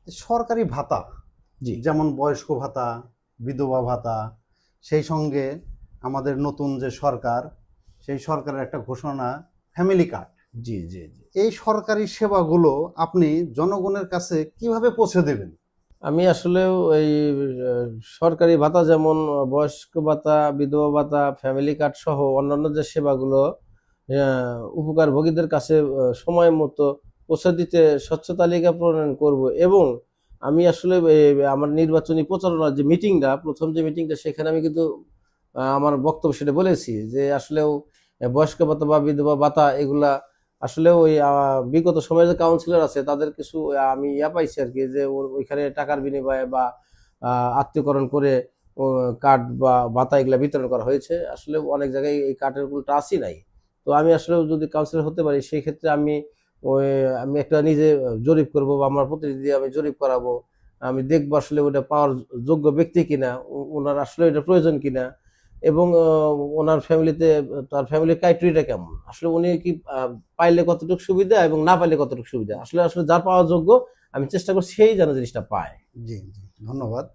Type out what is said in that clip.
সরকারি ভাতা, জি যেমন বয়স্ক ভাতা, বিধবা ভাতা, সেই সঙ্গে আমাদের নতুন যে সরকার, সেই সরকারের একটা ঘোষণা ফ্যামিলি কার্ড। জি জি জি এই সরকারি সেবাগুলো আপনি জনগণের কাছে কিভাবে পৌঁছে দেবেন? আমি আসলেও এই সরকারি ভাতা যেমন বয়স্ক ভাতা, বিধবা ভাতা, ফ্যামিলি কার্ড সহ অন্যান্য যে সেবাগুলো উপকারভোগীদের কাছে সময় মতো পৌঁছে দিতে স্বচ্ছ তালিকা প্রণয়ন করব। এবং আমি আসলে আমার নির্বাচনী প্রচারণার যে মিটিংটা, প্রথম যে মিটিংটা, সেখানে আমি কিন্তু আমার বক্তব্য সেটা বলেছি যে আসলেও বয়স্ক ভাতা বা বিধবা ভাতা এগুলা আসলে ওই বিগত সময়ে যে কাউন্সিলর আছে তাদের কিছু আমি পাইছি আর কি, যে ওইখানে টাকার বিনিময়ে বা আত্মীয়করণ করে কার্ড বা ভাতা এগুলা বিতরণ করা হয়েছে। আসলে অনেক জায়গায় এই কার্ডের কোনো টাচই নাই। তো আমি আসলে যদি কাউন্সিলর হতে পারি সেই ক্ষেত্রে ওই আমি একটা নিজে জরিপ করব বা আমার প্রতিনিধি দিয়ে আমি জরিপ করাবো। আমি দেখবো আসলে ওটা পাওয়ার যোগ্য ব্যক্তি কিনা, ওনার আসলে এটা প্রয়োজন কিনা, এবং ওনার ফ্যামিলিতে তার ফ্যামিলির ক্রাইটেরিয়াটা কেমন, আসলে উনি কি পাইলে কতটুকু সুবিধা এবং না পাইলে কতটুকু সুবিধা, আসলে আসলে যার পাওয়ার যোগ্য আমি চেষ্টা করছি সেই যেন জিনিসটা পায়। জি জি, ধন্যবাদ।